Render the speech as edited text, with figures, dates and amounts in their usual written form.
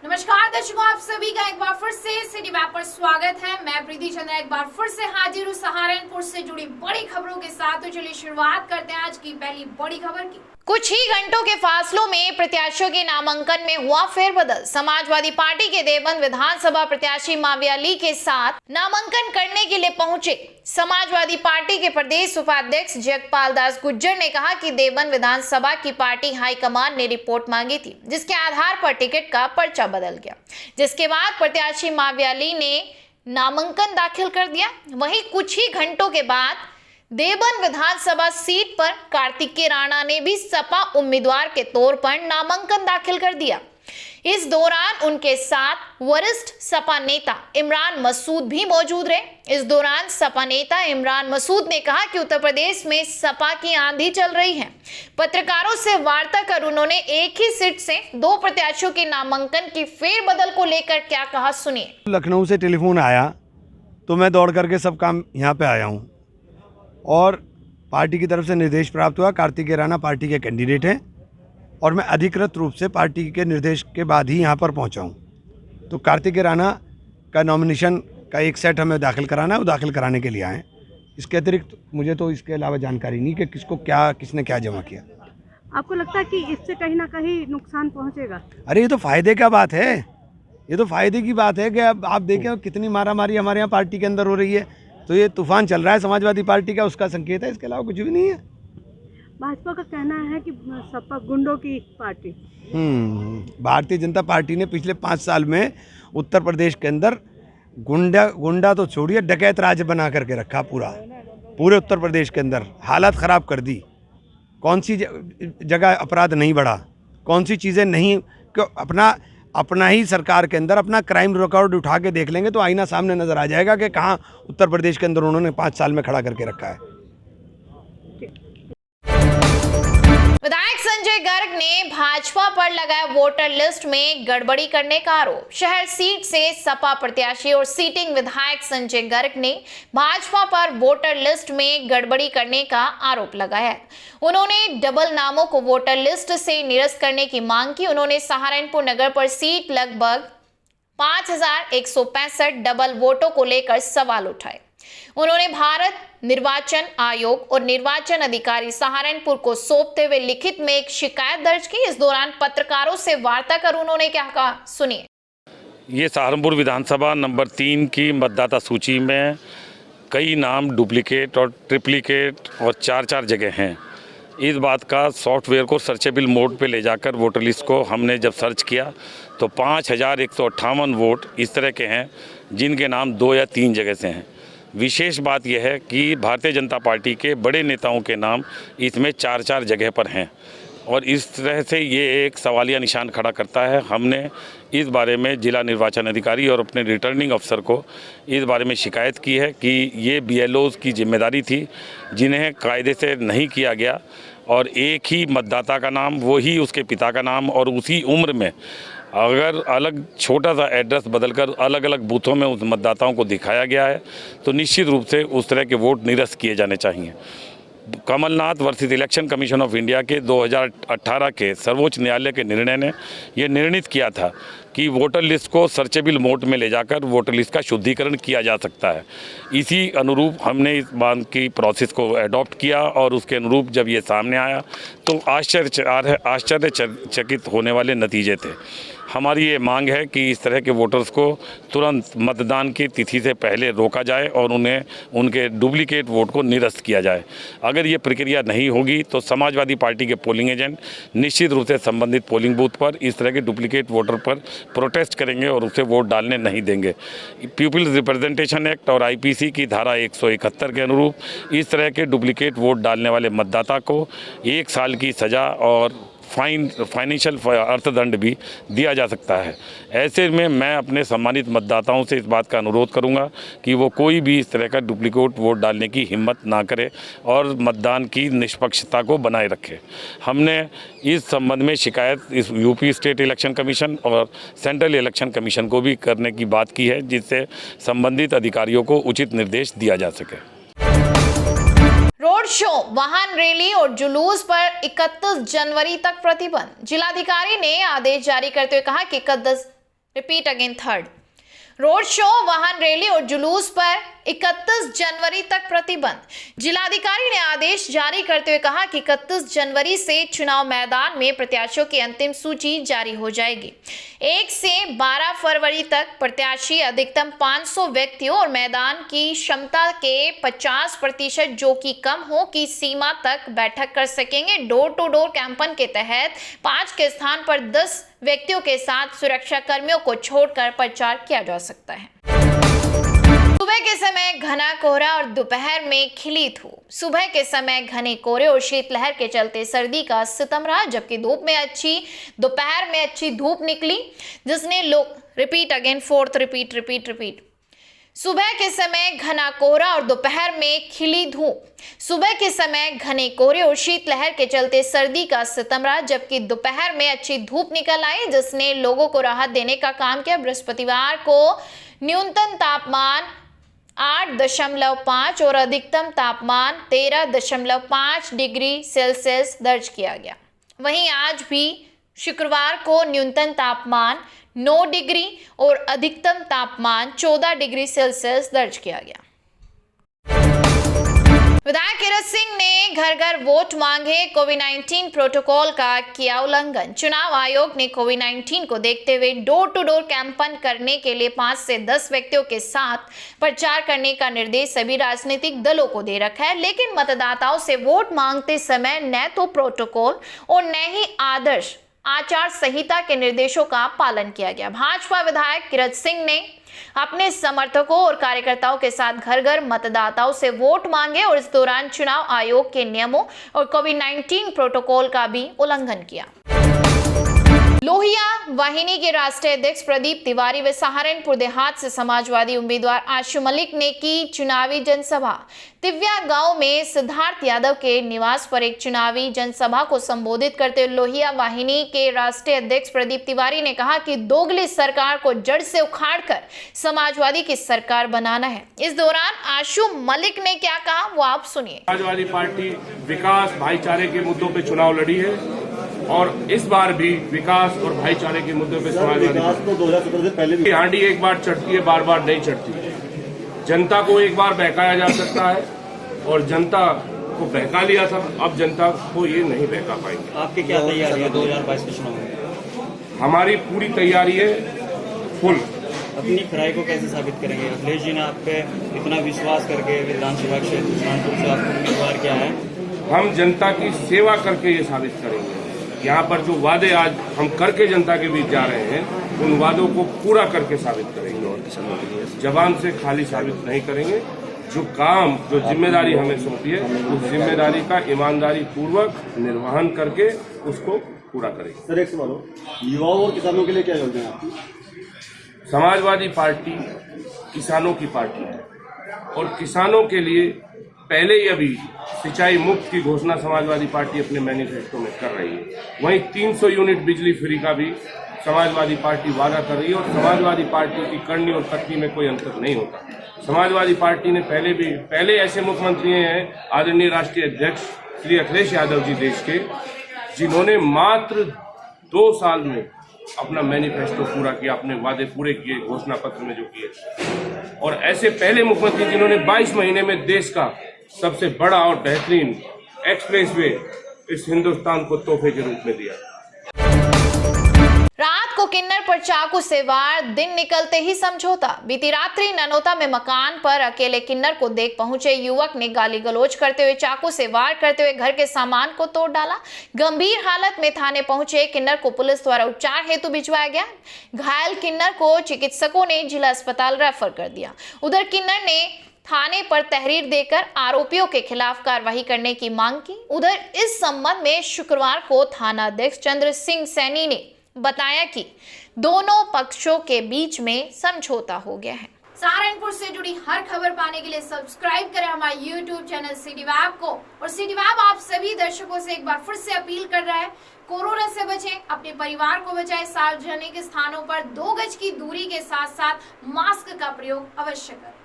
नमस्कार दर्शकों, आप सभी का एक बार फिर से सिटी मैप पर स्वागत है। मैं प्रीति चंद्रा एक बार फिर से हाजिर हूँ सहारनपुर से जुड़ी बड़ी खबरों के साथ। तो चलिए शुरुआत करते हैं आज की पहली बड़ी खबर की। कुछ ही घंटों के फासलों में प्रत्याशियों के नामांकन में हुआ फेरबदल। समाजवादी पार्टी के देवबंद विधानसभा प्रत्याशी माविया ली के साथ नामांकन करने के लिए पहुंचे समाजवादी पार्टी के प्रदेश उपाध्यक्ष जगपाल दास गुर्जर ने कहा कि देवबंद विधानसभा की पार्टी हाईकमान ने रिपोर्ट मांगी थी, जिसके आधार पर टिकट का पर्चा बदल गया, जिसके बाद प्रत्याशी माविया ली ने नामांकन दाखिल कर दिया। वहीं कुछ ही घंटों के बाद देवबंद विधानसभा सीट पर कार्तिकेय राणा ने भी सपा उम्मीदवार के तौर पर नामांकन दाखिल कर दिया। इस दौरान उनके साथ वरिष्ठ सपा नेता इमरान मसूद भी मौजूद रहे। इस दौरान सपा नेता इमरान मसूद ने कहा कि उत्तर प्रदेश में सपा की आंधी चल रही है। पत्रकारों से वार्ता कर उन्होंने एक ही सीट से दो प्रत्याशियों के नामांकन की फेरबदल को लेकर क्या कहा, सुनिए। लखनऊ से टेलीफोन आया तो मैं दौड़ करके सब काम यहाँ पे आया हूँ और पार्टी की तरफ से निर्देश प्राप्त हुआ। कार्तिकेय राणा पार्टी के कैंडिडेट हैं और मैं अधिकृत रूप से पार्टी के निर्देश के बाद ही यहाँ पर पहुँचा हूँ। तो कार्तिकेय राणा का नॉमिनेशन का एक सेट हमें दाखिल कराना है, वो दाखिल कराने के लिए आए। इसके अतिरिक्त मुझे तो इसके अलावा जानकारी नहीं कि किसने क्या जमा किया। आपको लगता है कि इससे कहीं ना कहीं नुकसान पहुंचेगा? अरे ये तो फ़ायदे का बात है, ये तो फ़ायदे की बात है कि अब आप देखें कितनी मारामारी हमारे यहाँ पार्टी के अंदर हो रही है। तो ये तूफान चल रहा है समाजवादी पार्टी का, उसका संकेत है, इसके अलावा कुछ भी नहीं है। भाजपा का कहना है कि सपा गुंडों की पार्टी। भारतीय जनता पार्टी ने पिछले 5 साल में उत्तर प्रदेश के अंदर गुंडा तो छोड़िए, डकैत राज बना करके रखा। पूरे उत्तर प्रदेश के अंदर हालत ख़राब कर दी। कौन सी जगह अपराध नहीं बढ़ा, कौन सी चीज़ें नहीं, क्यों अपना ही सरकार के अंदर अपना क्राइम रिकॉर्ड उठा के देख लेंगे तो आईना सामने नज़र आ जाएगा कि कहाँ उत्तर प्रदेश के अंदर उन्होंने 5 साल में खड़ा करके रखा है। विधायक संजय गर्ग ने भाजपा पर लगाया वोटर लिस्ट में गड़बड़ी करने का आरोप। शहर सीट से सपा प्रत्याशी और सीटिंग विधायक संजय गर्ग ने भाजपा पर वोटर लिस्ट में गड़बड़ी करने का आरोप लगाया है। उन्होंने डबल नामों को वोटर लिस्ट से निरस्त करने की मांग की। उन्होंने सहारनपुर नगर पर सीट लगभग 5165 डबल वोटों को लेकर सवाल उठाए। उन्होंने भारत निर्वाचन आयोग और निर्वाचन अधिकारी सहारनपुर को सौंपते हुए लिखित में एक शिकायत दर्ज की। इस दौरान पत्रकारों से वार्ता कर उन्होंने क्या कहा, सुनिए। ये सहारनपुर विधानसभा नंबर 3 की मतदाता सूची में कई नाम डुप्लीकेट और ट्रिप्लीकेट और 4 जगह हैं। इस बात का सॉफ्टवेयर को सर्चेबल मोड पे ले जाकर वोटर लिस्ट को हमने जब सर्च किया तो 5158 वोट इस तरह के हैं जिनके नाम 2 या 3 जगह से हैं। विशेष बात यह है कि भारतीय जनता पार्टी के बड़े नेताओं के नाम इसमें 4 जगह पर हैं और इस तरह से ये एक सवालिया निशान खड़ा करता है। हमने इस बारे में जिला निर्वाचन अधिकारी और अपने रिटर्निंग अफसर को इस बारे में शिकायत की है कि ये BLOs की जिम्मेदारी थी जिन्हें कायदे से नहीं किया गया और एक ही मतदाता का नाम, वही उसके पिता का नाम और उसी उम्र में अगर अलग छोटा सा एड्रेस बदलकर अलग अलग बूथों में उस मतदाताओं को दिखाया गया है तो निश्चित रूप से उस तरह के वोट निरस्त किए जाने चाहिए। Kamalnath versus election commission of India के 2018 के सर्वोच्च न्यायालय के निर्णय ने यह निर्णित किया था कि वोटर लिस्ट को सर्चेबल मोड में ले जाकर वोटर लिस्ट का शुद्धिकरण किया जा सकता है। इसी अनुरूप हमने इस बात की प्रोसेस को अडॉप्ट किया और उसके अनुरूप जब ये सामने आया तो आश्चर्यचकित होने वाले नतीजे थे। हमारी ये मांग है कि इस तरह के वोटर्स को तुरंत मतदान की तिथि से पहले रोका जाए और उन्हें उनके डुप्लीकेट वोट को निरस्त किया जाए। अगर ये प्रक्रिया नहीं होगी तो समाजवादी पार्टी के पोलिंग एजेंट निश्चित रूप से संबंधित पोलिंग बूथ पर इस तरह के डुप्लीकेट वोटर पर प्रोटेस्ट करेंगे और उसे वोट डालने नहीं देंगे। पीपल्स रिप्रेजेंटेशन एक्ट और IPC की धारा 171 के अनुरूप इस तरह के डुप्लीकेट वोट डालने वाले मतदाता को 1 साल की सज़ा और फाइनेंशियल अर्थदंड भी दिया जा सकता है। ऐसे में मैं अपने सम्मानित मतदाताओं से इस बात का अनुरोध करूंगा कि वो कोई भी इस तरह का डुप्लीकेट वोट डालने की हिम्मत ना करे और मतदान की निष्पक्षता को बनाए रखे। हमने इस संबंध में शिकायत इस UP स्टेट इलेक्शन कमीशन और सेंट्रल इलेक्शन कमीशन को भी करने की बात की है जिससे संबंधित अधिकारियों को उचित निर्देश दिया जा सके। रोड शो, वाहन रैली और जुलूस पर 31 जनवरी तक प्रतिबंध। जिलाधिकारी ने आदेश जारी करते हुए कहा कि repeat again third. Road show, वाहन रैली और जुलूस पर 31 जनवरी तक प्रतिबंध। जिलाधिकारी ने आदेश जारी करते हुए कहा कि 31 जनवरी से चुनाव मैदान में प्रत्याशियों की अंतिम सूची जारी हो जाएगी। 1 से 12 फरवरी तक प्रत्याशी अधिकतम 500 व्यक्तियों और मैदान की क्षमता के 50% जो कि कम हो की सीमा तक बैठक कर सकेंगे। डोर टू डोर कैंपेन के तहत 5 के स्थान पर 10 व्यक्तियों के साथ सुरक्षा कर्मियों को छोड़कर प्रचार किया जा सकता है। सुबह के समय घना कोहरा और दोपहर में खिली धूप। सुबह के समय घने कोहरे और शीतलहर के चलते सर्दी का सितम रहा, जबकि दोपहर में अच्छी धूप निकली, जिसने रिपीट अगेन फोर्थ रिपीट। सुबह के समय घना कोहरा और दोपहर में खिली धूप। सुबह के समय घने कोहरे और शीतलहर के चलते सर्दी का सितम रहा, जबकि दोपहर में अच्छी धूप निकल आई, जिसने लोगों को राहत देने का काम किया। बृहस्पतिवार को न्यूनतम तापमान 8.5 और अधिकतम तापमान 13.5 डिग्री सेल्सियस दर्ज किया गया। वहीं आज भी शुक्रवार को न्यूनतम तापमान 9 डिग्री और अधिकतम तापमान 14 डिग्री सेल्सियस दर्ज किया गया। विधायक किरत सिंह ने घर घर वोट मांगे, कोविड-19 प्रोटोकॉल का किया उल्लंघन। चुनाव आयोग ने कोविड-19 को देखते हुए डोर टू डोर कैंपेन करने के लिए 5 से 10 व्यक्तियों के साथ प्रचार करने का निर्देश सभी राजनीतिक दलों को दे रखा है, लेकिन मतदाताओं से वोट मांगते समय न तो प्रोटोकॉल और न ही आदर्श आचार संहिता के निर्देशों का पालन किया गया। भाजपा विधायक किरत सिंह ने अपने समर्थकों और कार्यकर्ताओं के साथ घर घर मतदाताओं से वोट मांगे और इस दौरान चुनाव आयोग के नियमों और कोविड-19 प्रोटोकॉल का भी उल्लंघन किया। लोहिया वाहिनी के राष्ट्रीय अध्यक्ष प्रदीप तिवारी व सहारनपुर देहात से समाजवादी उम्मीदवार आशु मलिक ने की चुनावी जनसभा। तिव्या गांव में सिद्धार्थ यादव के निवास पर एक चुनावी जनसभा को संबोधित करते हुए लोहिया वाहिनी के राष्ट्रीय अध्यक्ष प्रदीप तिवारी ने कहा कि दोगली सरकार को जड़ से उखाड़कर समाजवादी की सरकार बनाना है। इस दौरान आशु मलिक ने क्या कहा वो आप सुनिए। समाजवादी पार्टी विकास भाईचारे के मुद्दों पे चुनाव लड़ी है और इस बार भी विकास और भाईचारे के मुद्दों पे समाजवादी तो 2017 से पहले भी हांडी एक बार चढ़ती है, बार बार नहीं चढ़ती। जनता को एक बार बहकाया जा सकता है और जनता को बहका लिया था, अब जनता को ये नहीं बहका पाएंगे। आपकी क्या तैयारी है 2022 के चुनाव में? हमारी पूरी तैयारी है फुल। अपनी खराई को कैसे साबित करेंगे? अखिलेश जी ने आप पे इतना विश्वास करके विधानसभा क्षेत्र सुल्तानपुर से आपको उम्मीदवार किया है। हम जनता की सेवा करके ये साबित करेंगे। यहाँ पर जो वादे आज हम करके जनता के बीच जा रहे हैं, उन वादों को पूरा करके साबित करेंगे और किसानों के लिए जबान से खाली साबित नहीं करेंगे। जो काम, जो जिम्मेदारी हमें सौंपी है, उस जिम्मेदारी का ईमानदारी पूर्वक निर्वहन करके उसको पूरा करेंगे। सर एक सवाल, युवाओं और किसानों के लिए क्या योजना है आपकी? समाजवादी पार्टी किसानों की पार्टी है और किसानों के लिए पहले ही अभी सिंचाई मुक्त की घोषणा समाजवादी पार्टी अपने मैनिफेस्टो में कर रही है। वहीं 300 यूनिट बिजली फ्री का भी समाजवादी पार्टी वादा कर रही है और समाजवादी पार्टी की करनी और कथनी में कोई अंतर नहीं होता। समाजवादी पार्टी ने पहले ऐसे मुख्यमंत्री हैं, आदरणीय राष्ट्रीय अध्यक्ष श्री अखिलेश यादव जी देश के, जिन्होंने मात्र 2 साल में अपना मैनिफेस्टो पूरा किया, अपने वादे पूरे किए घोषणा पत्र में जो किए। और ऐसे पहले मुख्यमंत्री जिन्होंने 22 महीने में देश का सबसे बड़ा और बेहतरीन एक्सप्रेसवे इस हिंदुस्तान को तोहफे के रूप में दिया। रात को किन्नर पर चाकू से वार, दिन निकलते ही समझौता। बीती रात्रि ननौता में मकान पर अकेले किन्नर को देख पहुंचे युवक ने गाली गलौज करते हुए चाकू से वार करते हुए घर के सामान को तोड़ डाला। गंभीर हालत में थाने पहुंचे किन्नर को पुलिस द्वारा उपचार हेतु भिजवाया गया। घायल किन्नर को चिकित्सकों ने जिला अस्पताल रेफर कर दिया। उधर किन्नर ने थाने पर तहरीर देकर आरोपियों के खिलाफ कार्रवाई करने की मांग की। उधर इस संबंध में शुक्रवार को थाना अध्यक्ष चंद्र सिंह सैनी ने बताया कि दोनों पक्षों के बीच में समझौता हो गया है। सहारनपुर से जुड़ी हर खबर पाने के लिए सब्सक्राइब करें हमारे YouTube चैनल सिटी वेब को। और सिटी वेब आप सभी दर्शकों से एक बार फिर से अपील कर रहा है, कोरोना से बचें, अपने परिवार को बचाएं। सार्वजनिक स्थानों पर 2 गज की दूरी के साथ साथ मास्क का प्रयोग अवश्य करें।